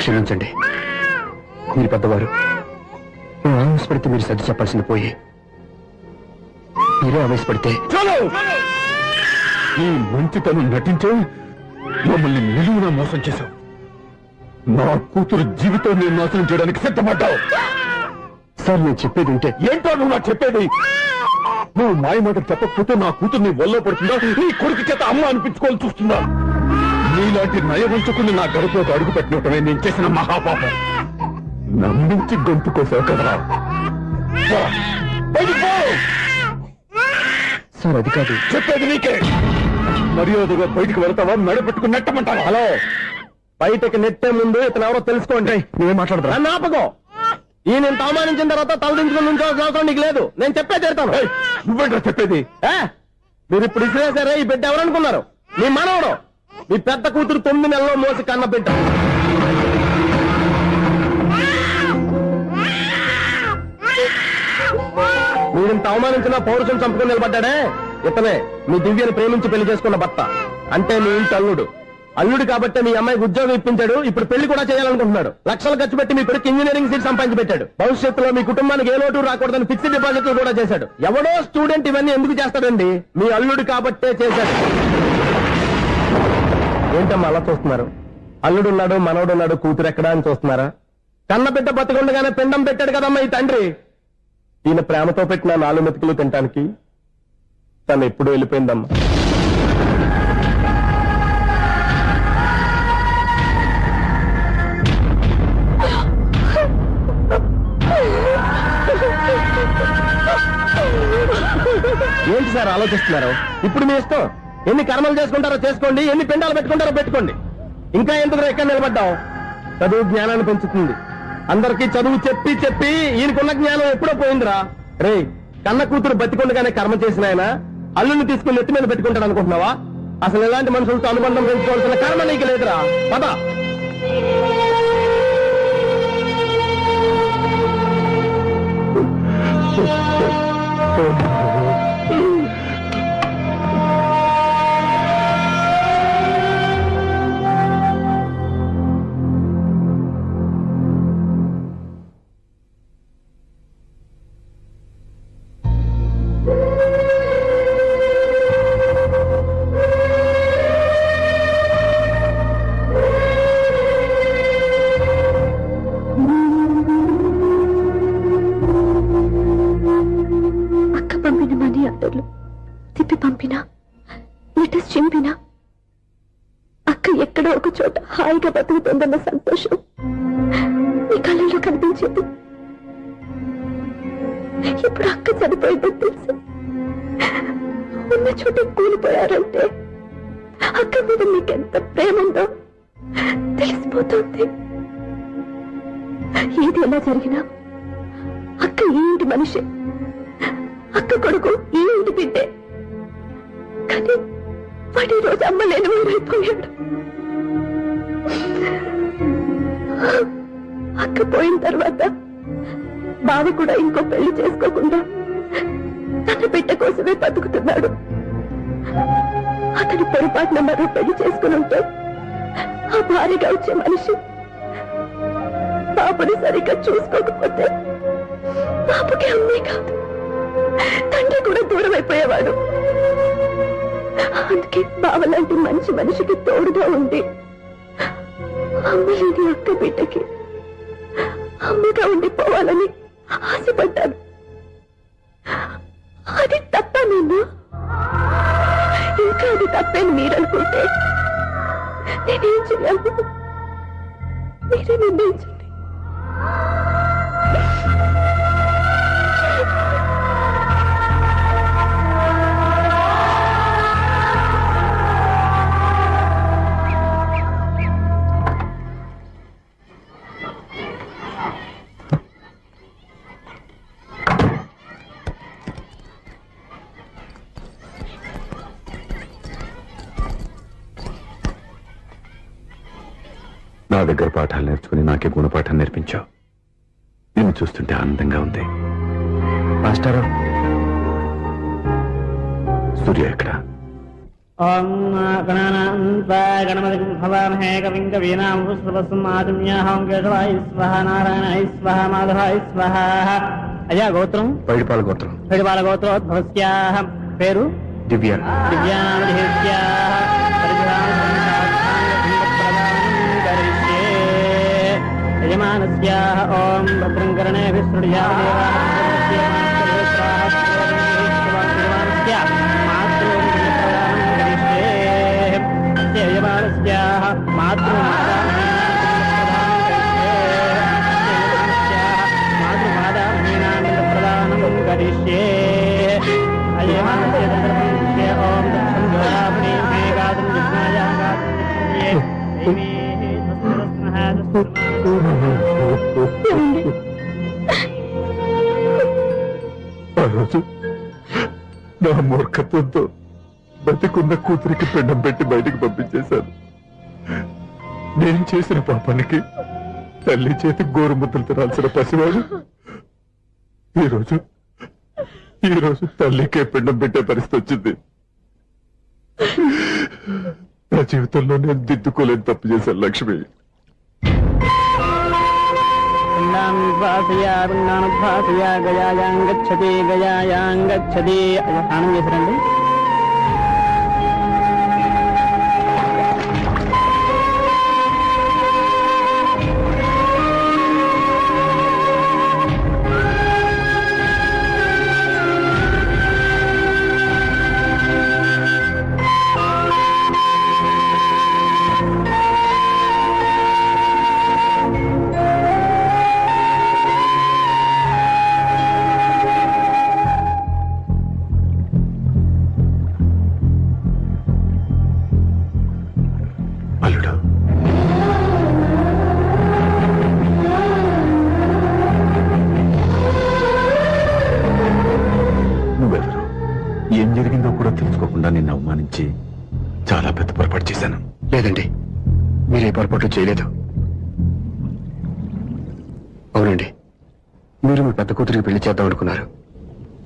Speaker 2: క్షమించండి, మీరు పెద్దవారు. నేను ఆవేశపడితే మీరు సర్ది చెప్పాల్సింది పోయి మీరే ఆవేశపడితే
Speaker 6: ఈ మంచితనం నటించే మమ్మల్ని నిలువునా మోసం చేశావు. నా కూతురు జీవితాన్ని నాశనం చేయడానికి సిద్ధపడ్డావు.
Speaker 2: సార్ నేను చెప్పేది ఉంటే
Speaker 6: ఏంటో నువ్వు నాకు చెప్పేది? నువ్వు మాయ మాట చెప్పకపోతే నా కూతుర్ని ఒళ్ళో పడుతుందా, నీ కొడుకు చేత అమ్మ అనిపించుకోవాలని చూస్తుందా? నీలాంటి నయవంచుకుని నా గడుపులోకి అడుగు పెట్టినట్టమే నేను చేసిన మహాపాపం. నమ్మించి గొంతు కోసావు కదరా. పో, బయటికి పో.
Speaker 2: సార్ అది కాదు.
Speaker 6: చెప్పేది నీకే. మర్యాదగా బయటికి వెళ్తావా, మెడపెట్టుకుని నెట్టమంటావా?
Speaker 5: హలో, బయటకి నెట్టే ముందు ఇతను ఎవరో తెలుసుకోండి.
Speaker 2: నువ్వేం మాట్లాడదా?
Speaker 5: నన్ను ఆపకో. ఈయన ఇంత అవమానించిన తర్వాత తలదించుకుని నుంచోవాల్సిన అవసరం నీకు లేదు. నేను చెప్పే తీరుతాను.
Speaker 6: ఏయ్, నువ్వేంట్రా చెప్పేది?
Speaker 5: మీరు ఇప్పుడు ఇసిరేసారే, ఈ బిడ్డ ఎవరనుకున్నారు? మీ మనవడు, మీ పెద్ద కూతురు 9 నెలల్లో మోసి కన్న బిడ్డ. మీరింత అవమానించిన పౌరుషం చంపుకుని నిలబడ్డాడే ఇతనే మీ దివ్యను ప్రేమించి పెళ్లి చేసుకున్న భర్త. అంటే మీ ఇంటి అల్లుడు. అల్లుడు కాబట్టి మీ అమ్మాయికి ఉద్యోగం ఇప్పించాడు. ఇప్పుడు పెళ్లి కూడా చేయాలనుకుంటున్నాడు. లక్షలు ఖర్చు పెట్టి మీ కొడుకు ఇంజనీరింగ్ సీట్ సంపాదించి పెట్టాడు. భవిష్యత్తులో మీ కుటుంబానికి ఏ లోటు రాకూడదని ఫిక్స్డ్ డిపాజిట్లు కూడా చేశాడు. ఎవడో స్టూడెంట్ ఇవన్నీ ఎందుకు చేస్తాడండి? మీ అల్లుడు కాబట్టే చేశాడు. ఏంటమ్మా అలా చూస్తున్నారు? అల్లుడున్నాడు, మనవడున్నాడు, కూతురు ఎక్కడా అని చూస్తున్నారా? కన్న బిడ్డ బతికుండగానే పిండం పెట్టాడు కదమ్మా ఈ తండ్రి. ఈయన ప్రేమతో పెట్టిన 4 మెతుకులు తినటానికి తను ఎప్పుడు వెళ్ళిపోయిందమ్మా. ఏంటి సార్ ఆలోచిస్తున్నారు? ఇప్పుడు మీ ఇష్టం. ఎన్ని కర్మలు చేసుకుంటారో చేసుకోండి, ఎన్ని పిండాలు పెట్టుకుంటారో పెట్టుకోండి. ఇంకా ఎందుకు ఎక్కడ నిలబడ్డాం? చదువు జ్ఞానాన్ని పెంచుతుంది. అందరికీ చదువు చెప్పి చెప్పి ఈయనకున్న జ్ఞానం ఎప్పుడో పోయిందిరా. రే, కన్న కూతురు బతికొండగానే కర్మ చేసిన ఆయన అల్లుని తీసుకుని నెత్తి మీద పెట్టుకుంటాడు అనుకుంటున్నావా? అసలు ఎలాంటి మనుషులతో అనుబంధం పెంచుకోవాల్సిన కర్మ నీకు లేదురా. పద.
Speaker 3: పంపిన మనీ ఆర్డర్లు తిప్పి పంపినా, లెటర్స్ చింపినా, అక్క ఎక్కడో ఒక చోట హాయిగా బతుకుతుందన్న సంతోషం మీ కళ్ళల్లో కనిపించేది. ఇప్పుడు అక్క చనిపోయిందని తెలిసి ఉన్న చోట కూలిపోయారంటే అక్క మీద మీకెంత ప్రేమ ఉందో తెలిసిపోతుంది. ఏది ఎలా జరిగినా అక్క ఈ ఇంటి మనిషి, అక్క కొడుకు ఈ ఇంటి బిడ్డే. కానీ వాడి రోజు అమ్మ లేని ఊరైపోయాడు. అక్క పోయిన తర్వాత బావ కూడా ఇంకో పెళ్లి చేసుకోకుండా తన బిడ్డ కోసమే బతుకుతున్నాడు. అతని పొరపాటున మరో పెళ్లి చేసుకుని ఉంటే ఆ భార్యగా వచ్చే మనిషి బాబుని సరిగ్గా చూసుకోకపోతే బాబుకి అమ్మే కాదు, తండ్రి కూడా దూరం అయిపోయేవాడు. అందుకే బావలాంటి మంచి మనిషికి తోడుగా ఉండి అమ్మలేని అక్క బిడ్డకి అమ్మగా ఉండిపోవాలని ఆశపడ్డాను. అది తప్ప నేను ఇంకా అది తప్పని మీరనుకుంటే నేనేం చేయాలి? మీరే నిర్ణయించండి.
Speaker 6: నా దగ్గర పాఠాలు నేర్చుకుని నాకే గుణపాఠం నేర్పించావు. నిన్ను చూస్తుంటే ఆనందంగా ఉంది.
Speaker 2: మాస్టారు,
Speaker 6: సూర్య ఎక్కడ?
Speaker 5: ఓం గణానాంతా గణపతిం భవామహే కవిం కవీనాం పుష్పవస్మాజమ్యాహం కేశవాయ స్వహ నారాయణాయ స్వహ మాధవాయ స్వహ. అయ్యా గోత్రం
Speaker 2: పైడిపాల గోత్రం.
Speaker 5: పైడిపాల గోత్రోద్భవస్యాః. పేరు
Speaker 2: దివ్య.
Speaker 5: దివ్యానామధేస్యాః. యజమానస్యాః. ఓం భద్రం కర్ణేభిः శృణుయామ
Speaker 6: ఆ రోజు నా మూర్ఖత్వంతో బతికున్న కూతురికి పిండం పెట్టి బయటికి పంపించేశాను. నేను చేసిన పాపానికి తల్లి చేతి గోరుముద్దలు తినాల్సిన పసివాడు ఈ రోజు తల్లికే పిండం పెట్టే పరిస్థితి వచ్చింది. నా జీవితంలో నేను దిద్దుకోలేని తప్పు చేశాను లక్ష్మి.
Speaker 5: గయాయాంగచ్చతి గయాయాంగచ్చతి. స్నానం చేశారండి.
Speaker 6: అల్లుడు, నువ్వెవరు? ఏం జరిగిందో కూడా తెలుసుకోకుండా నిన్ను అవమానించి చాలా పెద్ద పొరపాటు చేశాను.
Speaker 2: లేదండి, మీరే పొరపాటు చేయలేదు. అవునండి, మీరు మీ పెద్ద కూతురికి పెళ్లి చేద్దాం అనుకున్నారు.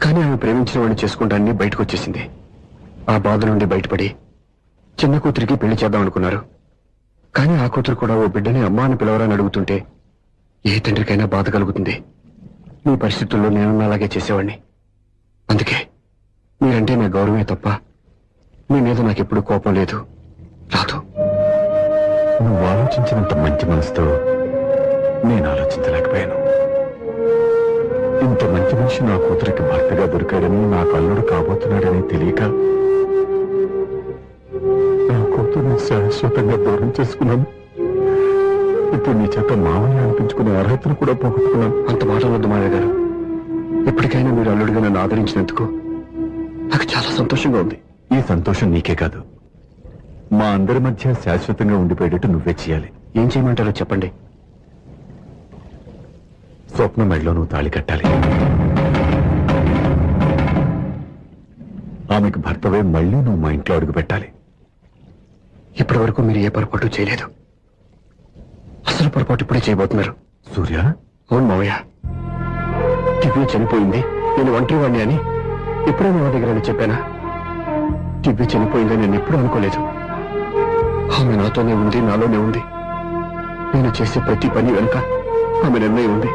Speaker 2: కానీ ఆమె ప్రేమించిన వాడిని చేసుకుంటానని బయటకు వచ్చేసింది. ఆ బాధ నుండి బయటపడి చిన్న కూతురికి పెళ్లి చేద్దాం అనుకున్నారు. కానీ ఆ కూతురు కూడా ఓ బిడ్డని అమ్మా అని పిలవరని అడుగుతుంటే ఏ తండ్రికైనా బాధ కలుగుతుంది. మీ పరిస్థితుల్లో నేను అలాగే చేసేవాడిని. అందుకే మీరంటే నా గౌరవమే తప్ప మీ మీద నాకెప్పుడు కోపం లేదు, రాదు.
Speaker 6: నువ్వు ఆలోచించినంత మంచి మనసుతో నేను ఆలోచించలేకపోయాను. ఇంత మంచి మనిషి నా కూతురికి భర్తగా దొరికాడని, నాకు అల్లుడు కాబోతున్నాడని తెలియక నా కూతుర్ని శాశ్వతంగా దూరం చేసుకున్నాను. ఇప్పుడు నీ చేత మామయ్య అనిపించుకునే అర్హతను కూడా పోగొట్టుకున్నాను.
Speaker 2: అంత మాటలొద్దు మావయ్య గారు. ఇప్పటికైనా మీరు అల్లుడిగా నన్ను ఆదరించినందుకు నాకు చాలా సంతోషంగా ఉంది.
Speaker 6: ఈ సంతోషం నీకే కాదు, మా అందరి మధ్య శాశ్వతంగా ఉండిపోయేటట్టు నువ్వే చేయాలి.
Speaker 2: ఏం చేయమంటారో చెప్పండి.
Speaker 6: స్వప్న మెడలో నువ్వు తాళి కట్టాలి. ఆమెకు భర్తవే మళ్ళీ నువ్వు మా ఇంట్లో అడుగు పెట్టాలి.
Speaker 2: ఇప్పటి వరకు మీరు ఏ పొరపాటు చేయలేదు. అసలు పొరపాటు ఇప్పుడే చేయబోతున్నారు.
Speaker 6: సూర్య,
Speaker 2: అవును మావయ్య, దివ్య చనిపోయింది, నేను ఒంటరి వాడిని అని ఎప్పుడూ మా దగ్గర చెప్పానా? దివ్య చనిపోయిందని నేను ఎప్పుడూ అనుకోలేదు. ఆమె నాతోనే ఉంది, నాలోనే ఉంది. నేను చేసే ప్రతి పని వెనుక ఆమె నిర్ణయం ఉంది.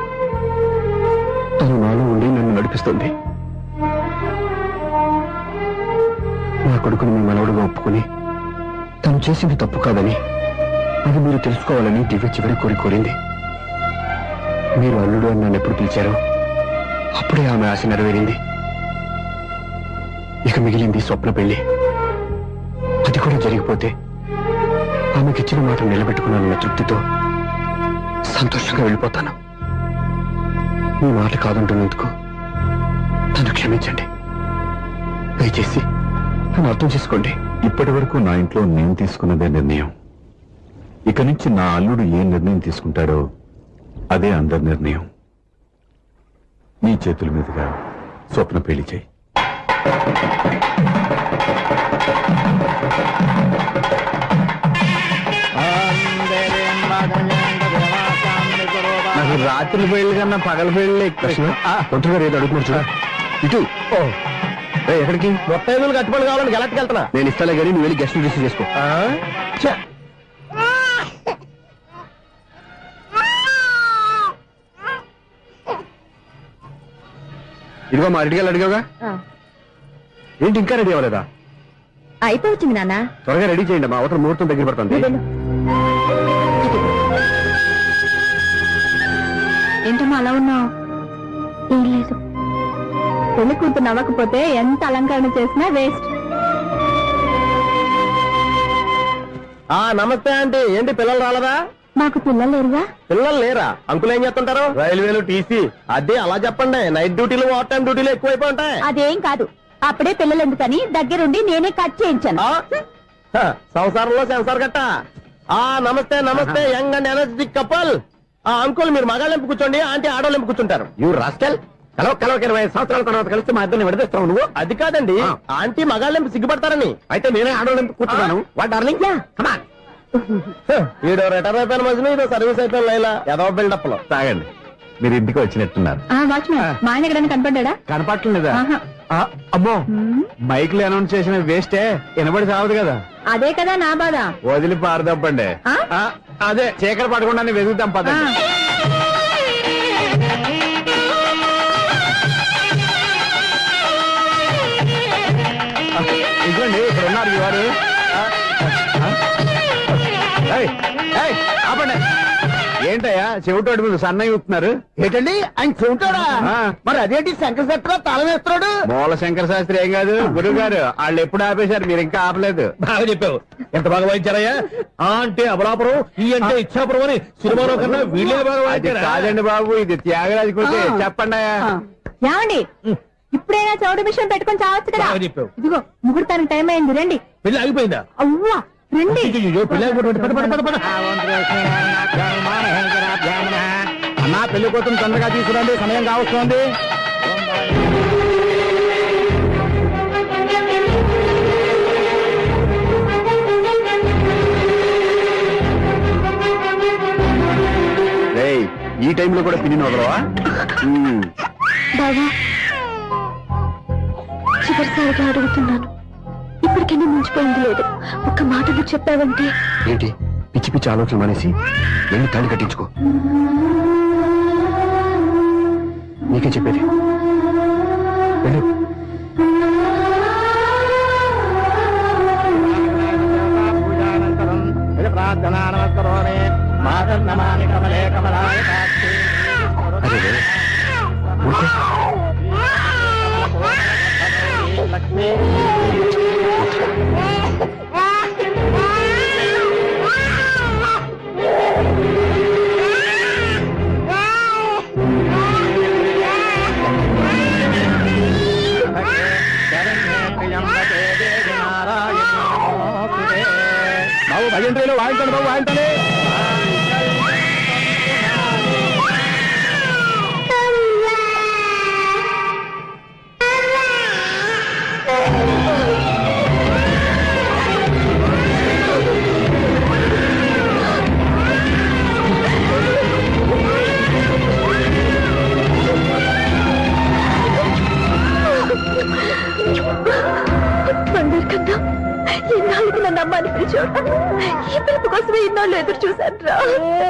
Speaker 2: తను నాలో ఉండి నన్ను నడిపిస్తుంది. నా కొడుకుని మీ మనవడుగా ఒప్పుకుని తను చేసింది తప్పు కాదని, అది మీరు తెలుసుకోవాలని దివ్య చివరి కోరింది. మీరు అల్లుడు అని నన్ను ఎప్పుడు పిలిచారో అప్పుడే ఆమె ఆశ నెరవేరింది. ఇక మిగిలింది స్వప్న పెళ్లి. అది కూడా జరిగిపోతే ఆమెకిచ్చిన మాట నిలబెట్టుకున్నానన్న తృప్తితో సంతోషంగా వెళ్ళిపోతాను. మీ మాట కాదంటున్నందుకు నన్ను క్షమించండి. దయచేసి నన్ను అర్థం చేసుకోండి.
Speaker 6: ఇప్పటి వరకు నా ఇంట్లో నేను తీసుకున్నదే నిర్ణయం. ఇక నుంచి నా అల్లుడు ఏ నిర్ణయం తీసుకుంటాడో అదే అందరి నిర్ణయం. నీ చేతుల మీదుగా స్వప్న పెళ్లి చేయి.
Speaker 5: నాకు రాత్రి పెళ్లి కన్నా పగల పెళ్లి ఎక్కువ.
Speaker 2: ఒంటరిగా ఏదో అడుగుతున్నారు చూడ. ఇటు ఎక్కడికి?
Speaker 5: మొత్తం ఐదులు కట్టుబడి కావాలని గెలట్టుకు వెళ్తున్నా.
Speaker 2: నేను ఇస్తాలే కానీ నువ్వు వెళ్ళి గెస్ట్ రిసీవ్ చేసుకో.
Speaker 5: ఛ!
Speaker 2: ఇదిగో మా రెడీగా అడిగావుగా, ఏంటి ఇంకా రెడీ అవ్వలేదా?
Speaker 3: అయిపోవచ్చింది నాన్న.
Speaker 2: త్వరగా రెడీ చేయండి, మా అవతల ముహూర్తం దగ్గర పడుతుంది.
Speaker 3: ఏంటమ్మా అలా ఉన్నావు? ఏం లేదు, పెళ్లి కూతురు నవ్వకపోతే ఎంత అలంకరణ చేసినా వేస్ట్.
Speaker 5: నమస్తే ఆంటీ. ఏంటి పిల్లలు రాలదా?
Speaker 3: మాకు పిల్లలు లేరుగా.
Speaker 5: పిల్లలు లేరా? అంకులు ఏం చేస్తుంటారు? రైల్వేలు, టీసీ. అదే అలా చెప్పండి. నైట్ డ్యూటీలు, ఓవర్ టైం డ్యూటీలు ఎక్కువైపోయి ఉంటాయి.
Speaker 3: అదేం కాదు, అప్పుడే పిల్లలు ఎందుకని దగ్గరుండి నేనే కట్ చేయించాను.
Speaker 5: సంసారంలో సెన్సార్ గట్ట. నమస్తే నమస్తే, young and energetic couple. Uncle మీరు మగాళ్ళెంపు కూర్చోండి, ఆంటీ ఆడోళ్ళెంపు కూర్చుంటారు.
Speaker 2: యూ రాస్కెల్, కలవక 20 సంవత్సరాల తర్వాత కలిస్తే మా ఇద్దరిని విడదీస్తావు నువ్వు.
Speaker 5: అది కాదండి, ఆంటీ మగాళ్ళెంపు సిగ్గుపడతారని.
Speaker 2: అయితే నేనే ఆడోళ్ళెంపు కూర్చున్నాను. What darling, come on.
Speaker 5: ఈడో రిటైర్ అయిపోయిన మధ్యన ఇదో సర్వీస్ అయిపోయిన లైలా ఏదో బిల్డప్ లో.
Speaker 2: తాగండి, మీరు ఇంటికి వచ్చినట్టున్నారు.
Speaker 3: వాచ్మెన్ మా ఆయన ఎక్కడైనా కనపడ్డా?
Speaker 2: కనపడలేదా? అమ్మో, మైక్ లో అనౌన్స్ చేసిన వేస్టే, వినబడి సావదు కదా.
Speaker 3: అదే కదా నా బాధ.
Speaker 2: వదిలి పారదప్పండి. అదే చీకటి పడకుండా వెతుకుతాం పదండి. ఇదిగోండి, ఇక్కడ ఉన్నారు ఈ వారు. ఆపండి. ఏంటయ్యా చెవిటోడి మీద సన్నయ్య ఊపుతున్నారు?
Speaker 5: ఏంటండి ఆయన చెబుతాడా? మరి అదేంటి శంకర శెట్టిలో తాళం వేస్తున్నాడు?
Speaker 2: మూల శంకర శాస్త్రి ఏం కాదు, గురువు గారు వాళ్ళు ఎప్పుడు ఆపేశారు, మీరు ఇంకా ఆపలేదు.
Speaker 5: బాగా చెప్పావు. ఎంత బాగా వాయించారయ్యా. అంటే అబలాపురం, ఈ అంటే ఇచ్చాపురం అని సినిమాలో కన్నా వీళ్ళే బాగా
Speaker 2: అది
Speaker 5: వాయించారా?
Speaker 2: కాదండి బాబు, ఇది త్యాగరాజు కృతి. చెప్పండి.
Speaker 3: ఏమండి, ఇప్పుడైనా చౌడు మిషన్ పెట్టుకొని చావచ్చు కదా.
Speaker 5: బాగా చెప్పావు.
Speaker 3: ఇదిగో ముహూర్తానికి టైం అయింది, రండి.
Speaker 5: పెళ్లి ఆగిపోయిందా?
Speaker 3: అవ్వా రండి.
Speaker 2: అన్నా పెళ్లి కోసం తొందరగా తీసుకురండి, సమయం కావస్తోంది. ఈ టైంలో కూడా పిన్ని వదలవా?
Speaker 3: బావా, చివరిసారిగా అడుగుతున్నాను, ఇప్పటికైనా మించిపోయింది లేదు. ఒక్క మాట నువ్వు చెప్పావంటే.
Speaker 2: ఏంటి పిచ్చి పిచ్చి ఆలోచన మానేసి వెళ్ళి తాళి కట్టించుకో. నీకే చెప్పేది, వెళ్ళు. అరే ఊరుకో. బాబు భజంత్రీలో వాయించండి, బాబు వాయించండి.
Speaker 3: అందరికన్నా ఎన్నాళ్ళకి నన్ను అమ్మాని పిలిచాడు. ఈ పిలుపు కోసమే ఇన్నాళ్ళు ఎదురు చూశాను రా.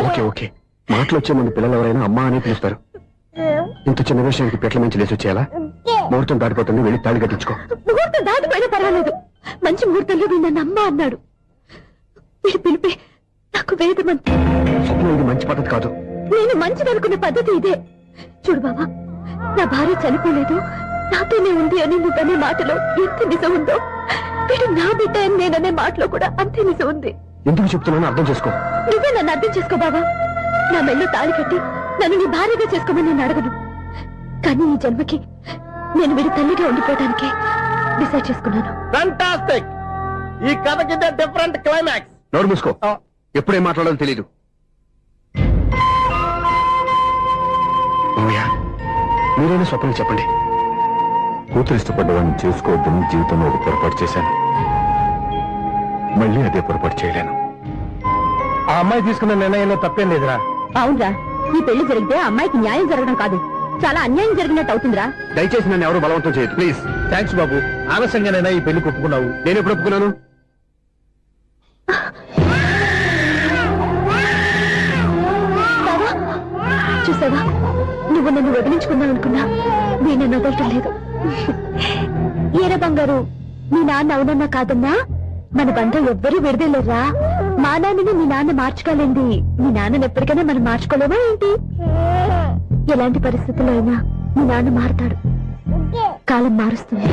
Speaker 2: ఓకే ఓకే, మాటలు వచ్చే ముందు పిల్లలు ఎవరైనా అమ్మా అని పిలుస్తారు. ఇంత చిన్న విషయానికి పెట్ల మంచి లేచి వచ్చేయాలా? ముహూర్తం దాటిపోతుంది, వెళ్ళి తాళి కట్టించుకో.
Speaker 3: ముహూర్తం దాటిపోయినా పర్వాలేదు, మంచి ముహూర్తంలో వీడు నన్ను అమ్మ అన్నాడు. వీడి పిలిపే నాకు వేదమంతి.
Speaker 2: స్వప్నం, ఇది మంచి పద్ధతి కాదు.
Speaker 3: నేను మంచిదనుకున్న పద్ధతి ఇదే. చూడు బావా, నా భార్య చనిపోలేదు, నాతోనే ఉంది అని నువ్వనే మాటలో ఎంత నిజం ఉందో, వీడు నా బిడ్డ అని నేననే మాటలో కూడా అంతే నిజం ఉంది.
Speaker 2: ఎందుకు చెప్తున్నానో అర్థం చేసుకో.
Speaker 3: నువ్వే నన్ను అర్థం చేసుకో బావా. నా మెల్లో తాళి కట్టి నన్ను నీ భార్యగా చేసుకోమని నేను అడగను. కానీ ఈ జన్మకి నేను వీడి తల్లిగా ఉండిపోవడానికి డిసైడ్ చేసుకున్నాను.
Speaker 5: ఫెంటాస్టిక్. ఈ కథకి డిఫరెంట్ క్లైమాక్స్.
Speaker 2: నోరు మూసుకో, ఎప్పుడేం మాట్లాడాలో తెలీదు. మీరైనా స్వప్నం చెప్పండి.
Speaker 6: కూతురు ఇష్టపడ్డవాడిని చేసుకోవద్దని జీవితంలో ఒక పొరపాటు చేశాను. మళ్ళీ అదే పొరపాటు చేయలేను.
Speaker 5: ఆ అమ్మాయి తీసుకున్న నిర్ణయంలో తప్పేం లేదురా.
Speaker 3: అవునరా, ఈ పెళ్లి జరిగితే అమ్మాయికి న్యాయం జరగడం కాదు, చాలా అన్యాయం జరిగినట్టు అవుతుందిరా.
Speaker 2: దయచేసి నన్ను ఎవరు బలవంతం చేయదు ప్లీజ్.
Speaker 5: థ్యాంక్స్ బాబు, ఆలస్యంగానైనా ఈ పెళ్లి ఒప్పుకున్నావు.
Speaker 2: నేను ఎప్పుడు ఒప్పుకున్నాను?
Speaker 3: బావా, చూసావా, నువ్వు నన్ను వదిలించుకుందాం అనుకున్నా నేను నన్ను వదలటం లేదు. ఏరా బంగారు, మీ నాన్న అవునన్నా కాదన్నా మన బంధం ఎవ్వరూ విడదలేరా. మా నాన్నని మీ నాన్న మార్చుకోలేంది, మీ నాన్నని ఎప్పటికైనా మనం మార్చుకోలేమా ఏంటి? ఎలాంటి పరిస్థితుల్లో అయినా మీ నాన్న మారుతాడు, కాలం మారుస్తుంది.